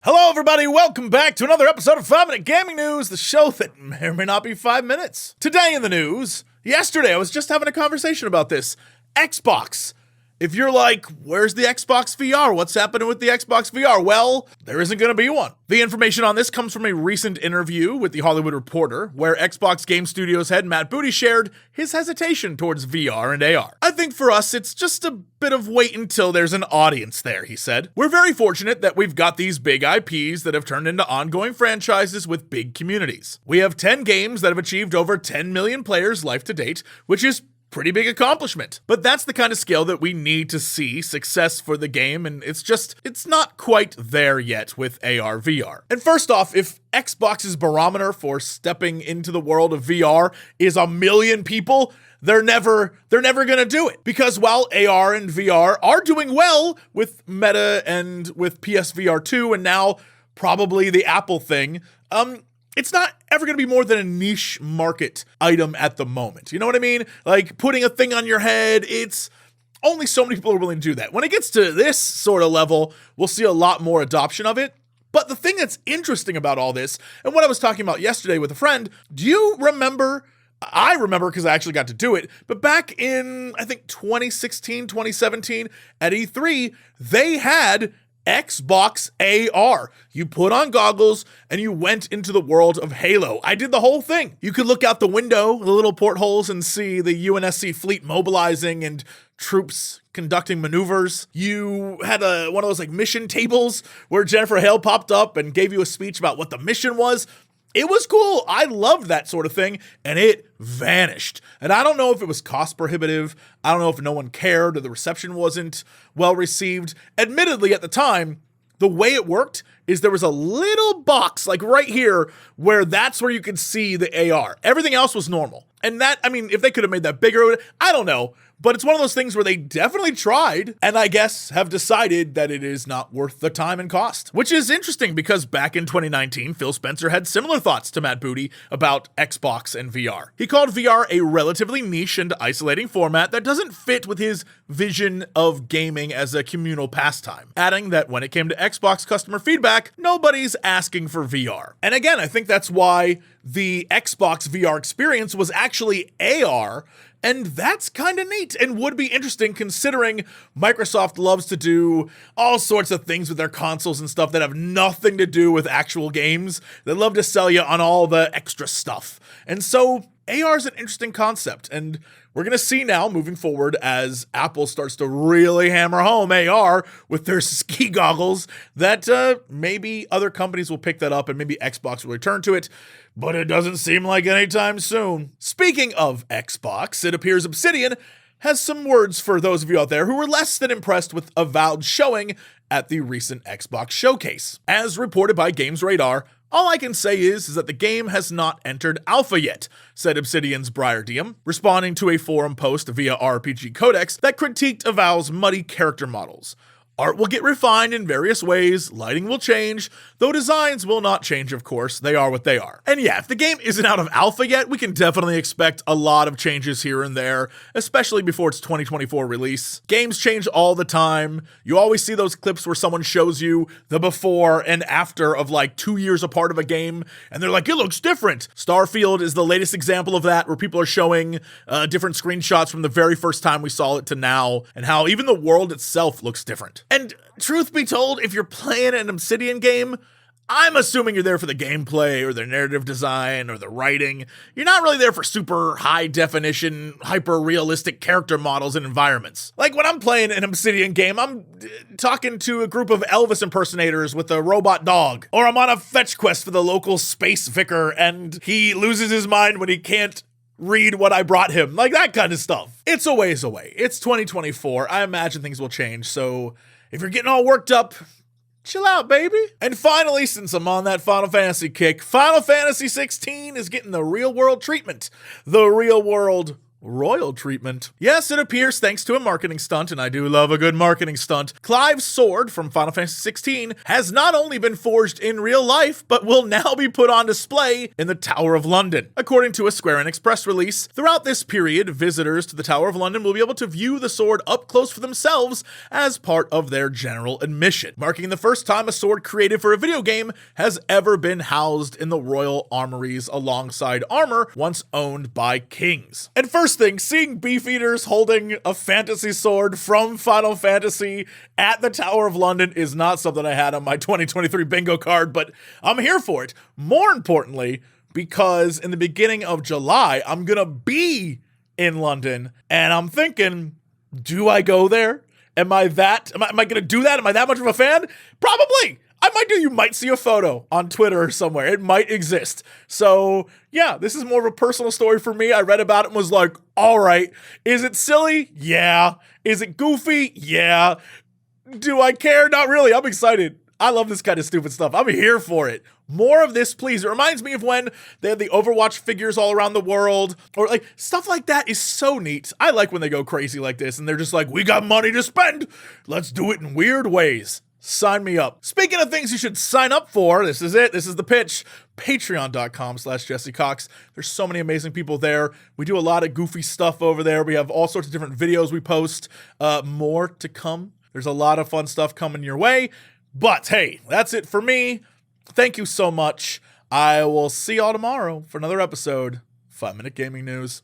Hello, everybody. Welcome back to another episode of 5 Minute Gaming News, the show that may or may not be 5 minutes. Today in the news, yesterday I was just having a conversation about this. Xbox. If you're like, where's the Xbox VR? What's happening with the Xbox VR? Well, there isn't going to be one. The information on this comes from a recent interview with The Hollywood Reporter, where Xbox Game Studios head Matt Booty shared his hesitation towards VR and AR. I think for us, it's just a bit of wait until there's an audience there, he said. We're very fortunate that we've got these big IPs that have turned into ongoing franchises with big communities. We have 10 games that have achieved over 10 million players life to date, which is pretty big accomplishment. But that's the kind of scale that we need to see success for the game, and it's not quite there yet with AR VR. And first off, if Xbox's barometer for stepping into the world of VR is 1 million people, they're never gonna do it. Because while AR and VR are doing well with Meta and with PSVR 2 and now probably the Apple thing, it's not ever going to be more than a niche market item at the moment. You know what I mean? Like putting a thing on your head, it's only so many people are willing to do that. When it gets to this sort of level, we'll see a lot more adoption of it. But the thing that's interesting about all this, and what I was talking about yesterday with a friend, do you remember? I remember because I actually got to do it, but back in, I think 2016, 2017 at E3, they had Xbox AR. You put on goggles and you went into the world of Halo. I did the whole thing. You could look out the window, the little portholes, and see the UNSC fleet mobilizing and troops conducting maneuvers. You had one of those like mission tables where Jennifer Hale popped up and gave you a speech about what the mission was. It was cool. I loved that sort of thing, and it vanished. And I don't know if it was cost prohibitive. I don't know if no one cared or the reception wasn't well received. Admittedly, at the time, the way it worked is there was a little box, like right here, where that's where you could see the AR. Everything else was normal. And that, I mean, if they could have made that bigger, I don't know. But it's one of those things where they definitely tried, and I guess have decided that it is not worth the time and cost. Which is interesting because back in 2019, Phil Spencer had similar thoughts to Matt Booty about Xbox and VR. He called VR a relatively niche and isolating format that doesn't fit with his vision of gaming as a communal pastime, adding that when it came to Xbox customer feedback, nobody's asking for VR. And again, I think that's why the Xbox VR experience was actually AR, and that's kind of neat and would be interesting considering Microsoft loves to do all sorts of things with their consoles and stuff that have nothing to do with actual games. They love to sell you on all the extra stuff. And so AR is an interesting concept, and we're going to see now moving forward as Apple starts to really hammer home AR with their ski goggles that maybe other companies will pick that up and maybe Xbox will return to it. But it doesn't seem like anytime soon. Speaking of Xbox, it appears Obsidian has some words for those of you out there who were less than impressed with Avowed showing at the recent Xbox showcase. As reported by Games Radar, all I can say is that the game has not entered alpha yet, said Obsidian's Briar Diem, responding to a forum post via RPG Codex that critiqued Avowed's muddy character models. Art will get refined in various ways, lighting will change, though designs will not change, of course. They are what they are. And yeah, if the game isn't out of alpha yet, we can definitely expect a lot of changes here and there, especially before its 2024 release. Games change all the time. You always see those clips where someone shows you the before and after of like 2 years apart of a game, and they're like, it looks different. Starfield is the latest example of that, where people are showing different screenshots from the very first time we saw it to now, and how even the world itself looks different. And truth be told, if you're playing an Obsidian game, I'm assuming you're there for the gameplay or the narrative design or the writing. You're not really there for super high definition, hyper realistic character models and environments. Like when I'm playing an Obsidian game, I'm talking to a group of Elvis impersonators with a robot dog. Or I'm on a fetch quest for the local space vicar and he loses his mind when he can't read what I brought him. Like that kind of stuff. It's a ways away. It's 2024. I imagine things will change. So if you're getting all worked up, chill out, baby. And finally, since I'm on that Final Fantasy kick, Final Fantasy 16 is getting the real world treatment. The real world royal treatment. Yes, it appears thanks to a marketing stunt, and I do love a good marketing stunt, Clive's sword from Final Fantasy XVI has not only been forged in real life, but will now be put on display in the Tower of London. According to a Square Enix press release, throughout this period, visitors to the Tower of London will be able to view the sword up close for themselves as part of their general admission, marking the first time a sword created for a video game has ever been housed in the royal armories alongside armor once owned by kings. And first thing, seeing beefeaters holding a fantasy sword from Final Fantasy at the Tower of London is not something I had on my 2023 bingo card, but I'm here for it. More importantly, because in the beginning of July, I'm gonna be in London, and I'm thinking, do I go there? Am I gonna do that? Am I that much of a fan? Probably. I might do. You might see a photo on Twitter or somewhere. It might exist. So yeah, this is more of a personal story for me. I read about it and was like, all right, is it silly? Yeah. Is it goofy? Yeah. Do I care? Not really. I'm excited. I love this kind of stupid stuff. I'm here for it. More of this, please. It reminds me of when they had the Overwatch figures all around the world, or like stuff like that is so neat. I like when they go crazy like this and they're just like, we got money to spend. Let's do it in weird ways. Sign me up. Speaking of things you should sign up for, this is it. This is the pitch. Patreon.com/Jesse Cox. There's so many amazing people there. We do a lot of goofy stuff over there. We have all sorts of different videos we post. More to come. There's a lot of fun stuff coming your way. But hey, that's it for me. Thank you so much. I will see y'all tomorrow for another episode of 5 Minute Gaming News.